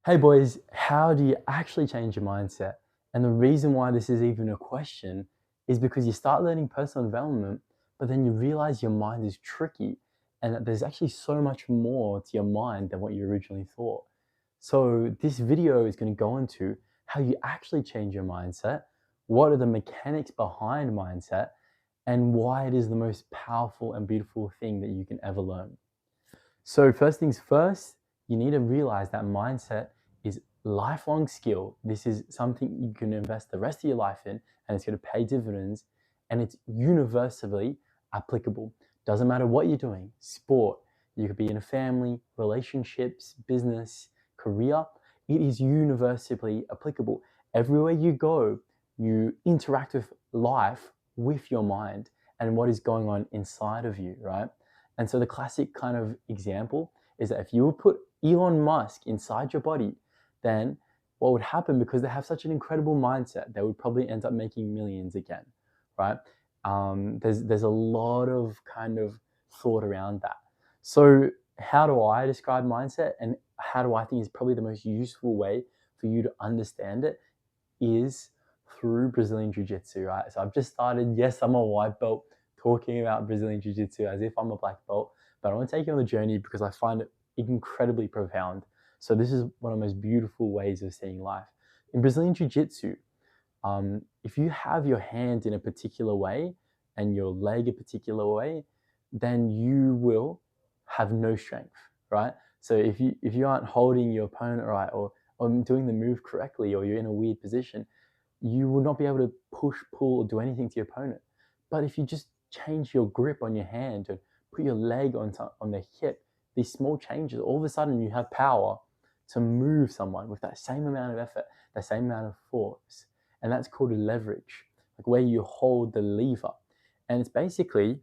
Hey boys, how do you actually change your mindset? And the reason why this is even a question is because you start learning personal development, but then you realize your mind is tricky and that there's actually so much more to your mind than what you originally thought. So, this video is going to go into how you actually change your mindset, what are the mechanics behind mindset, and why it is the most powerful and beautiful thing that you can ever learn. So first things first, you need to realize that mindset is lifelong skill. This is something you can invest the rest of your life in and it's going to pay dividends and it's universally applicable. Doesn't matter what you're doing, sport, you could be in a family, relationships, business, career, it is universally applicable. Everywhere you go, you interact with life with your mind and what is going on inside of you, right? And so the classic kind of example is that if you would put Elon Musk inside your body, then what would happen, because they have such an incredible mindset, they would probably end up making millions again, right? There's a lot of kind of thought around that. So how do I describe mindset, and how do I think is probably the most useful way for you to understand it is through Brazilian Jiu-Jitsu, right? So I've just started, yes, I'm a white belt, talking about Brazilian Jiu-Jitsu as if I'm a black belt, but I want to take you on the journey because I find it incredibly profound. So this is one of the most beautiful ways of seeing life. In Brazilian Jiu-Jitsu, if you have your hand in a particular way and your leg a particular way, then you will have no strength, right? So if you aren't holding your opponent right, or doing the move correctly, or you're in a weird position, you will not be able to push, pull, or do anything to your opponent. But if you just change your grip on your hand and put your leg on their hip, these small changes, all of a sudden you have power to move someone with that same amount of effort, that same amount of force. And that's called leverage, like where you hold the lever. And it's basically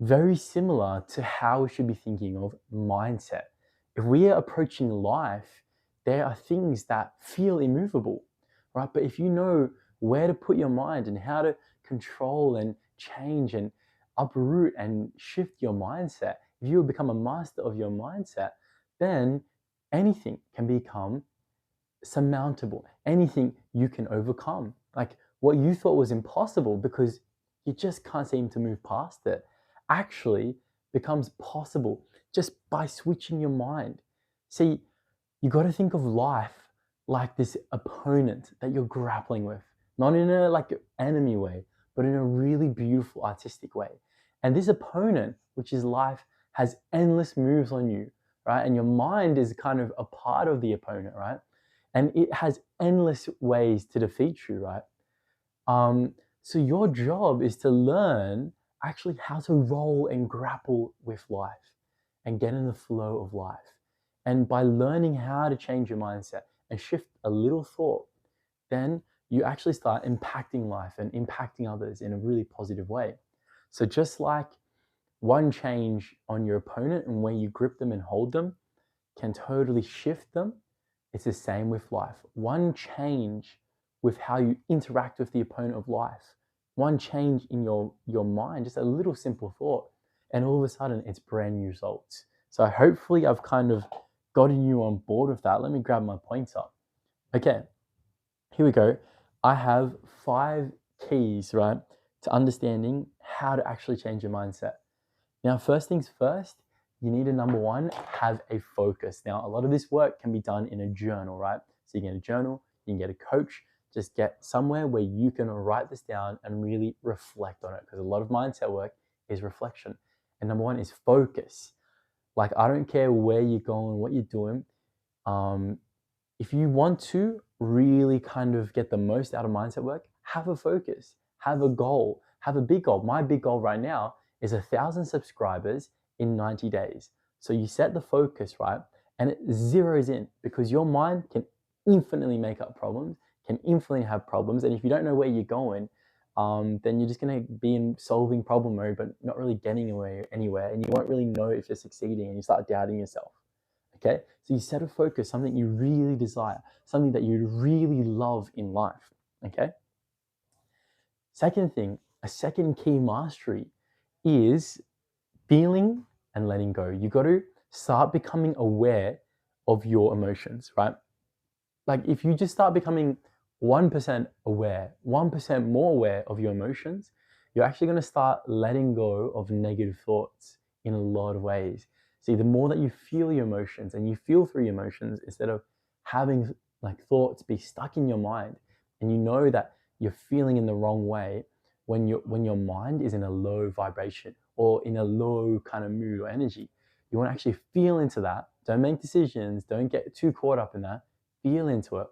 very similar to how we should be thinking of mindset. If we are approaching life, there are things that feel immovable, right? But if you know where to put your mind and how to control and change and uproot and shift your mindset, if you become a master of your mindset, then anything can become surmountable. Anything you can overcome. Like what you thought was impossible because you just can't seem to move past it, actually becomes possible just by switching your mind. See, you got to think of life like this opponent that you're grappling with, not in a like enemy way, but in a really beautiful artistic way. And this opponent, which is life, has endless moves on you, right? And your mind is kind of a part of the opponent, right? And it has endless ways to defeat you, right? So your job is to learn actually how to roll and grapple with life and get in the flow of life. And by learning how to change your mindset and shift a little thought, then you actually start impacting life and impacting others in a really positive way. So just like one change on your opponent and where you grip them and hold them can totally shift them, it's the same with life. One change with how you interact with the opponent of life, one change in your mind, just a little simple thought, and all of a sudden it's brand new results. So hopefully I've kind of gotten you on board with that. Let me grab my points up. Okay, here we go. I have 5 keys, right, to understanding how to actually change your mindset. Now, first things first, you need to, number one, have a focus. Now, a lot of this work can be done in a journal, right? So you can get a journal, you can get a coach, just get somewhere where you can write this down and really reflect on it, because a lot of mindset work is reflection. And number one is focus. Like, I don't care where you're going, what you're doing. If you want to really kind of get the most out of mindset work, have a focus, have a goal, have a big goal. My big goal right now is 1,000 subscribers in 90 days. So you set the focus, right? And it zeroes in, because your mind can infinitely make up problems, can infinitely have problems. And if you don't know where you're going, then you're just going to be in solving problem mode, but not really getting anywhere. And you won't really know if you're succeeding, and you start doubting yourself. Okay, so you set a focus, something you really desire, something that you really love in life. Okay, second thing, a second key mastery is feeling and letting go. You got to start becoming aware of your emotions, right? Like if you just start becoming 1% aware, 1% more aware of your emotions, you're actually going to start letting go of negative thoughts in a lot of ways. See, the more that you feel your emotions and you feel through your emotions instead of having like thoughts be stuck in your mind, and you know that you're feeling in the wrong way when your mind is in a low vibration or in a low kind of mood or energy. You want to actually feel into that. Don't make decisions, don't get too caught up in that. Feel into it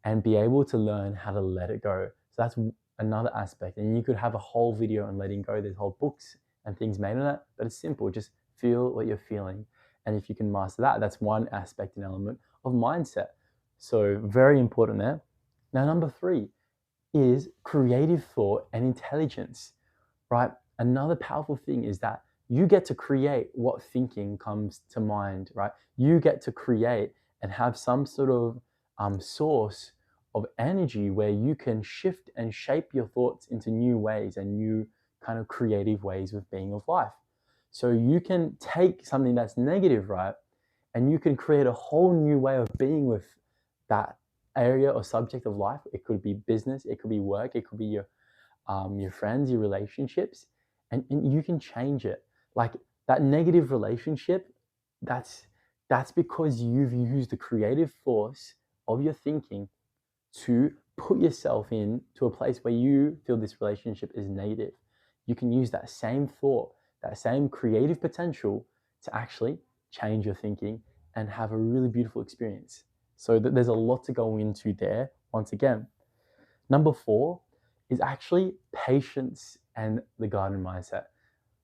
and be able to learn how to let it go. So that's another aspect. And you could have a whole video on letting go. There's whole books and things made on that, but it's simple. Just feel what you're feeling. And if you can master that, that's one aspect and element of mindset. So very important there. Now, number 3 is creative thought and intelligence, right? Another powerful thing is that you get to create what thinking comes to mind, right? You get to create and have some sort of source of energy where you can shift and shape your thoughts into new ways and new kind of creative ways of being of life. So you can take something that's negative, right? And you can create a whole new way of being with that area or subject of life. It could be business, it could be work, it could be your friends, your relationships, and you can change it. Like that negative relationship, that's that's because you've used the creative force of your thinking to put yourself in to a place where you feel this relationship is negative. You can use that same thought, that same creative potential to actually change your thinking and have a really beautiful experience. So there's a lot to go into there once again. Number 4 is actually patience and the garden mindset.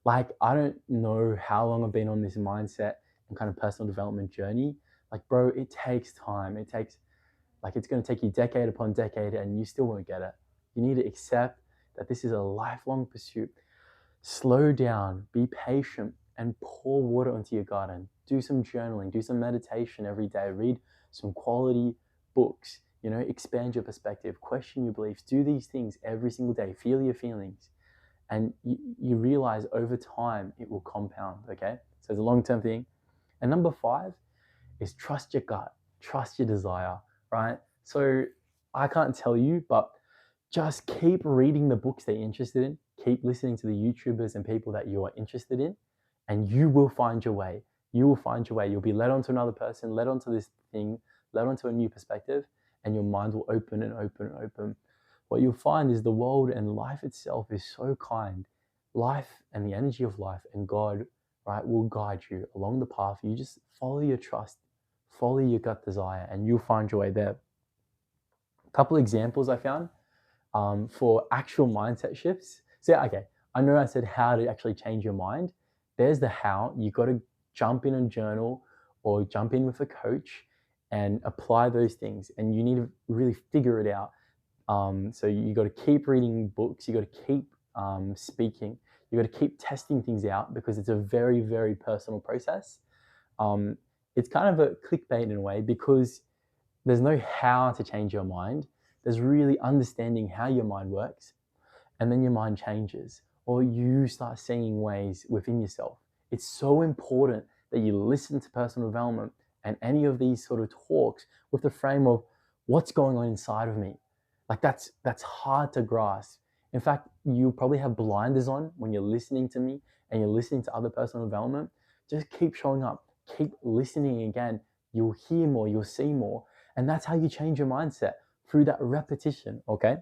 Like, I don't know how long I've been on this mindset and kind of personal development journey. Like, bro, it takes time. It takes, like, it's going to take you decade upon decade and you still won't get it. You need to accept that this is a lifelong pursuit. Slow down, be patient, and pour water onto your garden. Do some journaling, do some meditation every day, read some quality books, expand your perspective, question your beliefs, do these things every single day, feel your feelings. And you realize over time it will compound, okay? So it's a long-term thing. And number 5 is trust your gut, trust your desire, right? So I can't tell you, but just keep reading the books that you're interested in, keep listening to the YouTubers and people that you are interested in, and you will find your way. You will find your way. You'll be led onto another person, led onto this thing, led onto a new perspective, and your mind will open and open and open. What you'll find is the world and life itself is so kind. Life and the energy of life and God, right, will guide you along the path. You just follow your trust, follow your gut desire, and you'll find your way there. A couple examples I found for actual mindset shifts. So, okay, I know I said how to actually change your mind. There's the how. You got to jump in and journal or jump in with a coach and apply those things. And you need to really figure it out. So you got to keep reading books. You got to keep speaking. You got to keep testing things out because it's a very, very personal process. It's kind of a clickbait in a way because there's no how to change your mind. There's really understanding how your mind works, and then your mind changes, or you start seeing ways within yourself. It's so important that you listen to personal development and any of these sort of talks with the frame of what's going on inside of me. Like that's hard to grasp. In fact, you probably have blinders on when you're listening to me and you're listening to other personal development. Just keep showing up, keep listening again. You'll hear more, you'll see more. And that's how you change your mindset through that repetition, okay?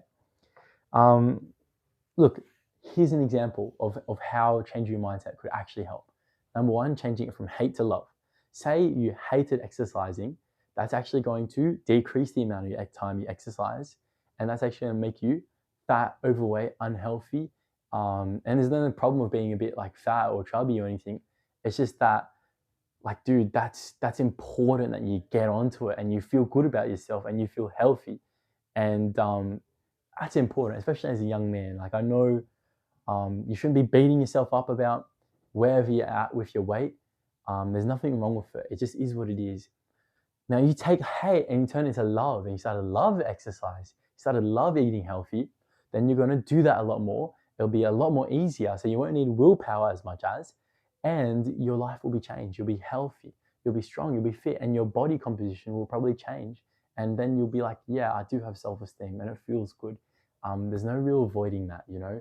Look, here's an example of how changing your mindset could actually help. Number 1, changing it from hate to love. Say you hated exercising, that's actually going to decrease the amount of time you exercise, and that's actually going to make you fat, overweight, unhealthy. And there's no problem of being a bit like fat or chubby or anything. It's just that, like, dude, that's important that you get onto it and you feel good about yourself and you feel healthy. And that's important, especially as a young man. Like, I know you shouldn't be beating yourself up about wherever you're at with your weight. There's nothing wrong with it. It just is what it is. Now you take hate and you turn it into love, and you start to love exercise, you start to love eating healthy, then you're going to do that a lot more. It'll be a lot more easier. So you won't need willpower as much as, and your life will be changed. You'll be healthy. you'll be strong, you'll be fit, and your body composition will probably change. And then you'll be like, yeah, I do have self-esteem and it feels good. There's no real avoiding that, you know?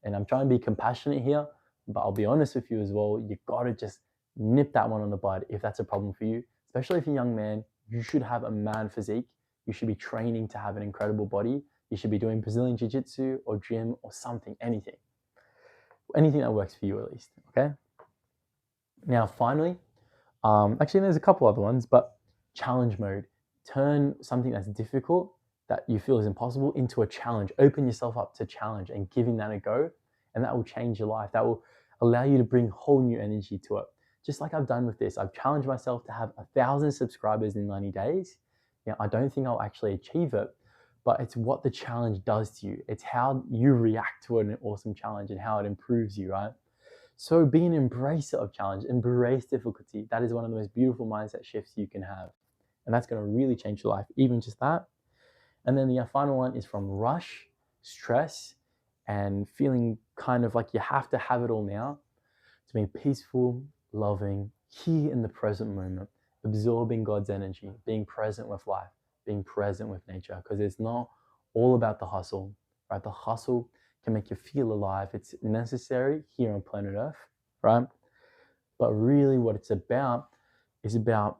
And I'm trying to be compassionate here, but I'll be honest with you as well. You gotta just nip that one on the bud if that's a problem for you, especially if you're a young man. You should have a man physique. You should be training to have an incredible body. You should be doing Brazilian Jiu-Jitsu or gym or something, anything that works for you at least, okay? Now, finally, actually there's a couple other ones, but challenge mode. Turn something that's difficult, that you feel is impossible, into a challenge. Open yourself up to challenge and giving that a go, and that will change your life. That will allow you to bring whole new energy to it. Just like I've done with this, I've challenged myself to have 1,000 subscribers in 90 days. Now, I don't think I'll actually achieve it, but it's what the challenge does to you. It's how you react to an awesome challenge and how it improves you, right? So be an embracer of challenge, embrace difficulty. That is one of the most beautiful mindset shifts you can have. And that's going to really change your life, even just that. And then the final one is from rush, stress, and feeling kind of like you have to have it all now, to being peaceful, loving, here in the present moment, absorbing God's energy, being present with life, being present with nature, because it's not all about the hustle, right? The hustle can make you feel alive. It's necessary here on planet Earth, right? But really what it's about is about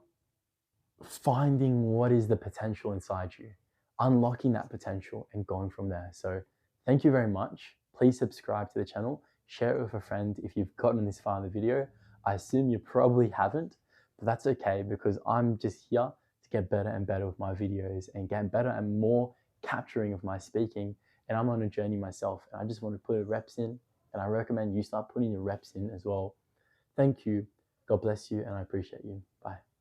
finding what is the potential inside you, unlocking that potential and going from there. So thank you very much. Please subscribe to the channel, share it with a friend if you've gotten this far in the video. I assume you probably haven't, but that's okay, because I'm just here to get better and better with my videos and get better and more capturing of my speaking. And I'm on a journey myself, and I just want to put the reps in, and I recommend you start putting the reps in as well. Thank you. God bless you, and I appreciate you. Bye.